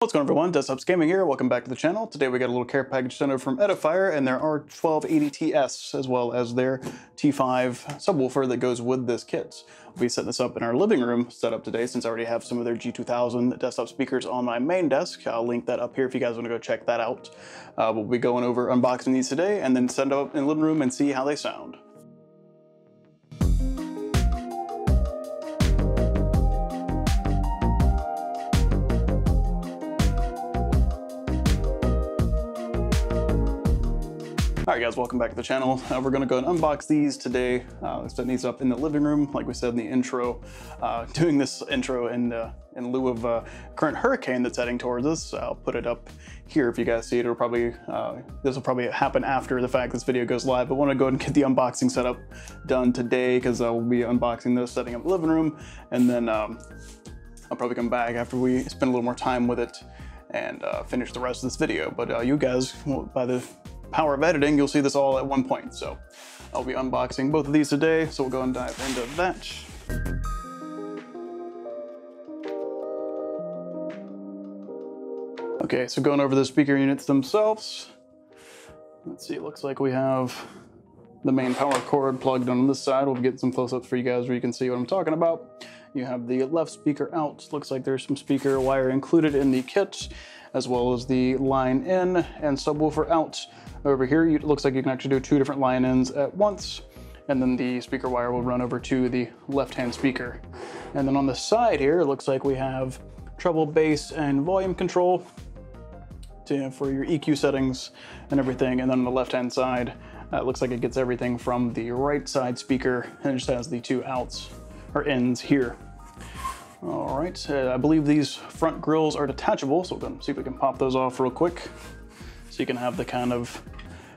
What's going on, everyone? Desktops Gaming here. Welcome back to the channel. Today we got a little care package sent over from Edifier and their R1280TS, as well as their T5 subwoofer that goes with this kit. We'll be setting this up in our living room setup today, since I already have some of their G2000 desktop speakers on my main desk. I'll link that up here if you guys want to go check that out. We'll be going over unboxing these today and then set them up in the living room and see how they sound. Alright guys, welcome back to the channel. We're going to go and unbox these today. Setting these up in the living room, like we said in the intro. Doing this intro in lieu of current hurricane that's heading towards us. I'll put it up here if you guys see it. It'll probably, this will probably happen after the fact this video goes live, but I want to go ahead and get the unboxing setup done today because I will be unboxing this, setting up the living room, and then I'll probably come back after we spend a little more time with it and finish the rest of this video. But you guys, by the power of editing, you'll see this all at one point. So I'll be unboxing both of these today, so we'll go and dive into that. Okay, so going over the speaker units themselves. Let's see, it looks like we have the main power cord plugged on this side. We'll get some close-ups for you guys where you can see what I'm talking about. You have the left speaker out. Looks like there's some speaker wire included in the kit, as well as the line in and subwoofer out. Over here, it looks like you can actually do two different line ins at once, and then the speaker wire will run over to the left-hand speaker. And then on the side here, it looks like we have treble, bass, and volume control for your EQ settings and everything. And then on the left-hand side, it looks like it gets everything from the right side speaker, and it just has the two outs or ends here. All right, I believe these front grills are detachable, so we're gonna see if we can pop those off real quick. So you can have the kind of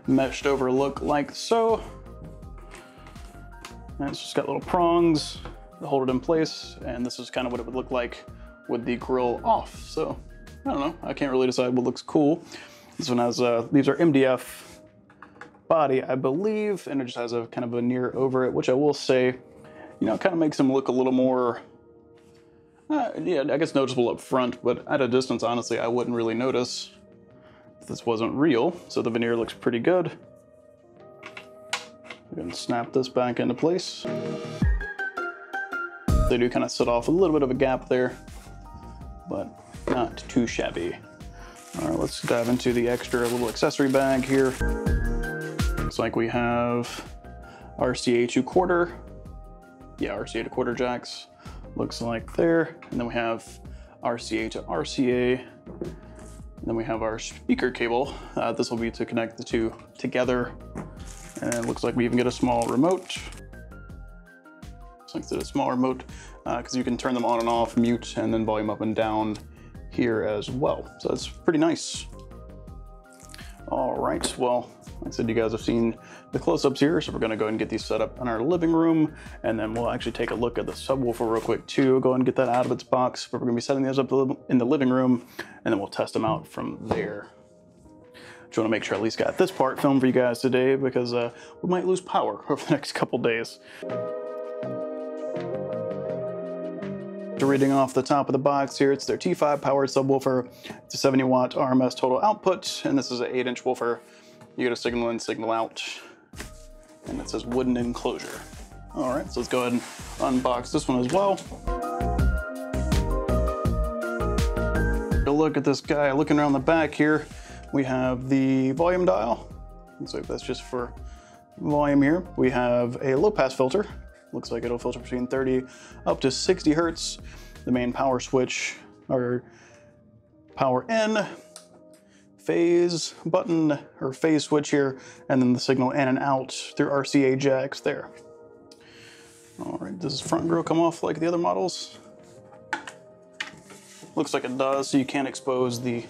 meshed over look like so. And it's just got little prongs to hold it in place. And this is kind of what it would look like with the grill off. So I don't know, I can't really decide what looks cool. This one has, these are MDF body, I believe, and it just has a kind of a veneer over it, which I will say, you know, kind of makes them look a little more, yeah, I guess noticeable up front, but at a distance, honestly, I wouldn't really notice if this wasn't real. So the veneer looks pretty good. We're gonna snap this back into place. They do kind of set off a little bit of a gap there, but not too shabby. All right, let's dive into the extra little accessory bag here. Looks like we have RCA 2/4. Yeah, RCA to quarter jacks. Looks like there. And then we have RCA to RCA. And then we have our speaker cable. This will be to connect the two together. And it looks like we even get a small remote. Looks like it's a small remote because you can turn them on and off, mute, and then volume up and down here as well. So that's pretty nice. All right, well, like I said, you guys have seen the close-ups here, so we're gonna go ahead and get these set up in our living room, and then we'll actually take a look at the subwoofer real quick too, go ahead and get that out of its box, but we're gonna be setting these up in the living room, and then we'll test them out from there. Just wanna make sure I at least got this part filmed for you guys today, because we might lose power over the next couple days. So reading off the top of the box here, it's their T5 powered subwoofer. It's a 70 watt RMS total output, and this is an 8-inch woofer. You get a signal in, signal out, and it says wooden enclosure. All right, so let's go ahead and unbox this one as well. Take a look at this guy. Looking around the back here, we have the volume dial. Looks like that's just for volume here. We have a low pass filter. Looks like it'll filter between 30 up to 60 hertz. The main power switch, or power in, phase button, or phase switch here, and then the signal in and out through RCA jacks there. All right, does this front grill come off like the other models? Looks like it does, so you can expose the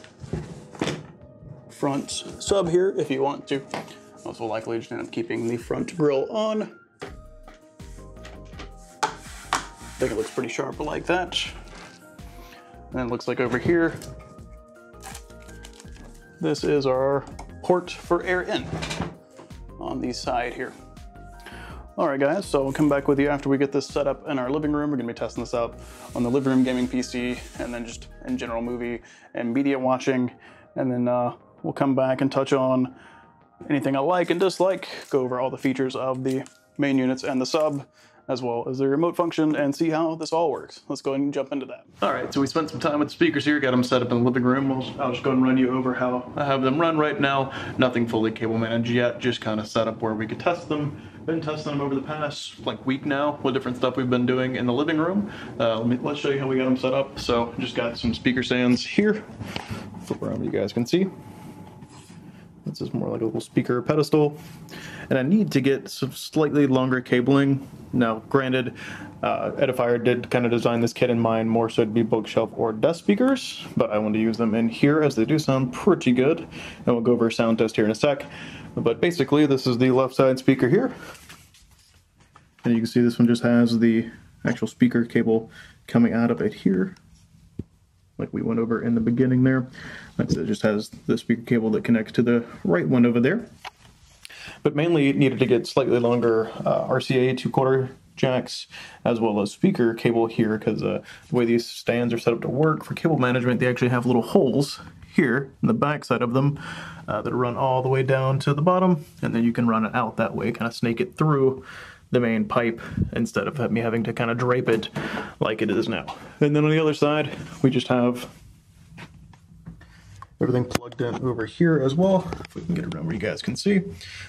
front sub here if you want to. Also likely just end up keeping the front grill on. I think it looks pretty sharp like that. And then it looks like over here, this is our port for air in on the side here. All right guys, so we'll come back with you after we get this set up in our living room. We're gonna be testing this out on the living room gaming PC and then just in general movie and media watching. And then we'll come back and touch on anything I like and dislike, go over all the features of the main units and the sub, as well as the remote function, and see how this all works. Let's go ahead and jump into that. All right, so we spent some time with the speakers here, got them set up in the living room. I'll just go ahead and run you over how I have them run right now. Nothing fully cable managed yet, just kind of set up where we could test them. Been testing them over the past week now with different stuff we've been doing in the living room. Let's show you how we got them set up. So just got some speaker stands here. Flip around, you guys can see. This is more like a little speaker pedestal. And I need to get some slightly longer cabling. Now, granted, Edifier did kind of design this kit in mind more so to be bookshelf or desk speakers, but I want to use them in here as they do sound pretty good. And we'll go over a sound test here in a sec. But basically, this is the left side speaker here. And you can see this one just has the actual speaker cable coming out of it here, like we went over in the beginning there. Like I said, it just has the speaker cable that connects to the right one over there. But mainly it needed to get slightly longer RCA 2/4 jacks, as well as speaker cable here, because the way these stands are set up to work for cable management, they actually have little holes here in the back side of them that run all the way down to the bottom, and then you can run it out that way, kind of snake it through the main pipe instead of me having to kind of drape it like it is now. And then on the other side, we just have everything plugged in over here as well. If we can get around where you guys can see.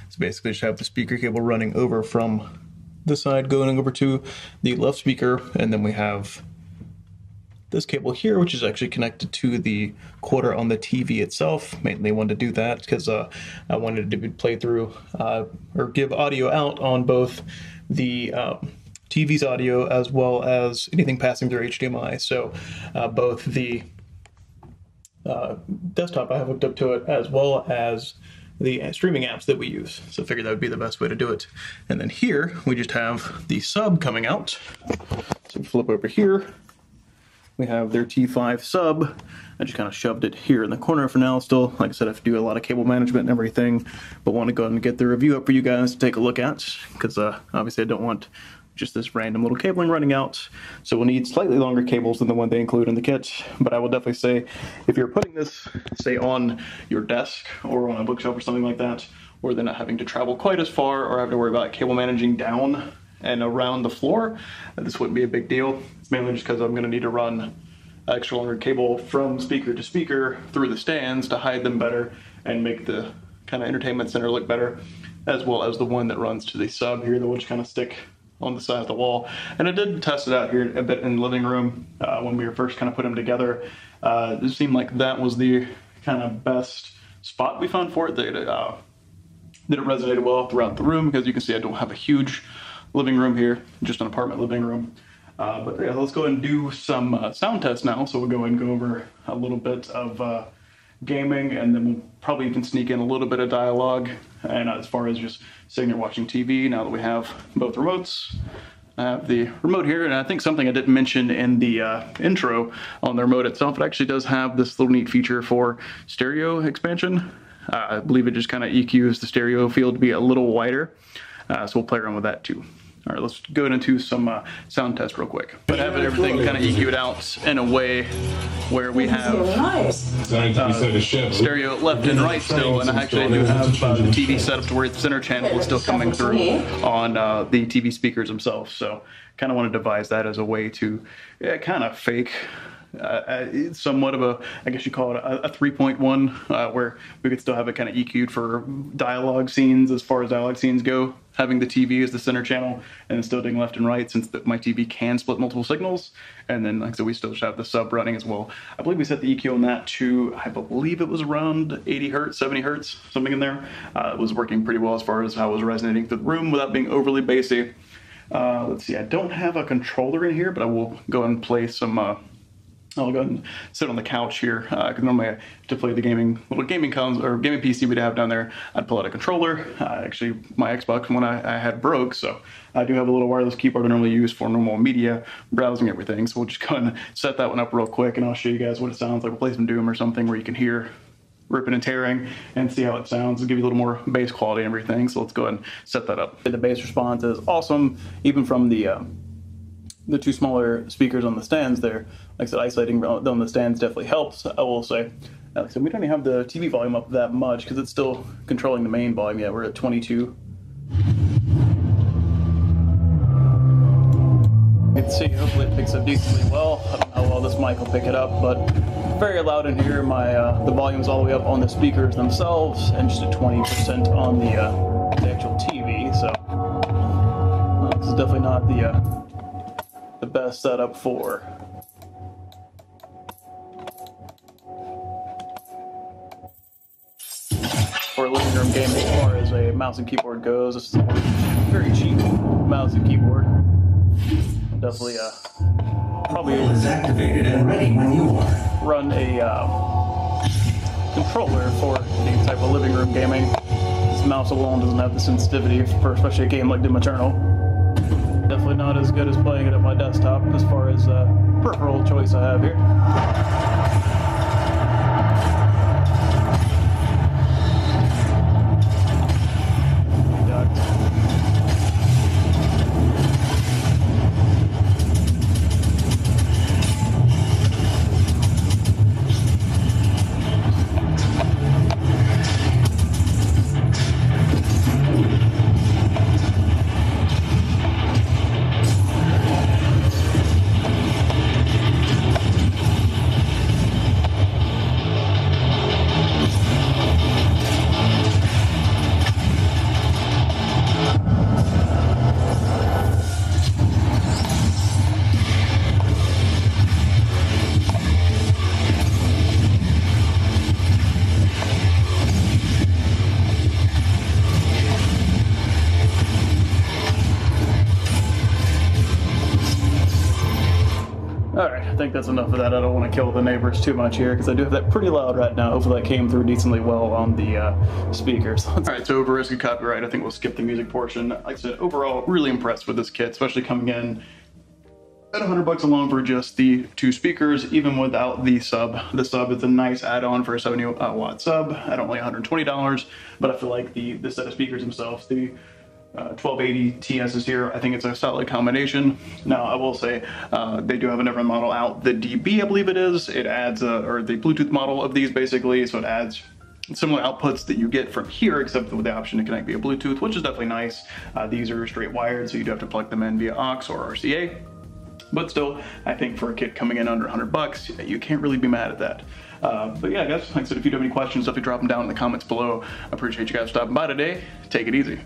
So basically just have the speaker cable running over from this side going over to the left speaker, and then we have this cable here, which is actually connected to the quarter on the TV itself. Mainly wanted to do that because I wanted to play through or give audio out on both the TV's audio as well as anything passing through HDMI. So both the desktop I have hooked up to it as well as the streaming apps that we use. So I figured that would be the best way to do it. And then here we just have the sub coming out. So flip over here. We have their T5 sub. I just kind of shoved it here in the corner for now. Still, like I said, I have to do a lot of cable management and everything, but want to go ahead and get the review up for you guys to take a look at, because obviously I don't want just this random little cabling running out. So we'll need slightly longer cables than the one they include in the kit, but I will definitely say if you're putting this, say, on your desk or on a bookshelf or something like that, or they're not having to travel quite as far or have to worry about cable managing down and around the floor, this wouldn't be a big deal. It's mainly just because I'm going to need to run extra longer cable from speaker to speaker through the stands to hide them better and make the kind of entertainment center look better, as well as the one that runs to the sub here that will just kind of stick on the side of the wall. And I did test it out here a bit in the living room when we were first kind of put them together. It seemed like that was the kind of best spot we found for it. That it resonated well throughout the room, because you can see I don't have a huge living room here, just an apartment living room. But yeah, let's go ahead and do some sound tests now. So we'll go ahead and go over a little bit of gaming, and then we'll probably even sneak in a little bit of dialogue. And as far as just sitting there watching TV, now that we have both remotes, I have the remote here, and I think something I didn't mention in the intro on the remote itself, it actually does have this little neat feature for stereo expansion. I believe it just kind of EQs the stereo field to be a little wider. So we'll play around with that too. All right, let's go into some sound tests real quick. But having everything kind of EQ'd out in a way where we have stereo left and right still, and I actually do have the TV set up to where the center channel is still coming through on the TV speakers themselves. So kind of want to devise that as a way to kind of fake somewhat of a, I guess you call it a 3.1, where we could still have it kind of EQ'd for dialogue scenes, as far as dialogue scenes go, having the TV as the center channel and then still doing left and right, since my TV can split multiple signals. And then, like I said, we still have the sub running as well. I believe we set the EQ on that to, I believe it was around 80 hertz, 70 hertz, something in there. It was working pretty well as far as how it was resonating through the room without being overly bassy. Let's see, I don't have a controller in here, but I will go and play some I'll go and sit on the couch here, because normally to play the little gaming PC we'd have down there, I'd pull out a controller. Actually, my Xbox one I had broke, so I do have a little wireless keyboard I normally use for normal media browsing everything. So we'll just go and set that one up real quick, and I'll show you guys what it sounds like. We'll play some Doom or something where you can hear ripping and tearing, and see how it sounds. It'll give you a little more bass quality and everything. So let's go ahead and set that up. The bass response is awesome, even from the two smaller speakers on the stands there. Like I said, isolating on the stands definitely helps, I will say. Like I said, we don't even have the TV volume up that much because it's still controlling the main volume. Yeah, we're at 22. You can see, hopefully it picks up decently well. I don't know how well this mic will pick it up, but very loud in here. My the volume's all the way up on the speakers themselves, and just at 20% on the actual TV. So this is definitely not the best setup for living room gaming as far as a mouse and keyboard goes. This is a very cheap mouse and keyboard. Definitely probably is activated and ready when you are. Run a controller for any type of living room gaming. This mouse alone doesn't have the sensitivity for especially a game like Doom Eternal. Definitely not as good as playing it at my desktop as far as peripheral choice I have here. Alright, I think that's enough of that. I don't want to kill the neighbors too much here because I do have that pretty loud right now. Hopefully that came through decently well on the speakers. Alright, so over risk of copyright, I think we'll skip the music portion. Like I said, overall, really impressed with this kit, especially coming in at $100 alone for just the two speakers, even without the sub. The sub is a nice add-on for a 70-watt sub at only $120, but I feel like the set of speakers themselves, the 1280 TS is here. I think it's a solid combination. Now, I will say they do have a different model out. The DB, I believe it is. It adds, or the Bluetooth model of these basically, so it adds similar outputs that you get from here, except with the option to connect via Bluetooth, which is definitely nice. These are straight wired, so you do have to plug them in via aux or RCA. But still, I think for a kit coming in under $100, you can't really be mad at that. But yeah, guys, like I said, if you do have any questions, definitely drop them down in the comments below. I appreciate you guys stopping by today. Take it easy.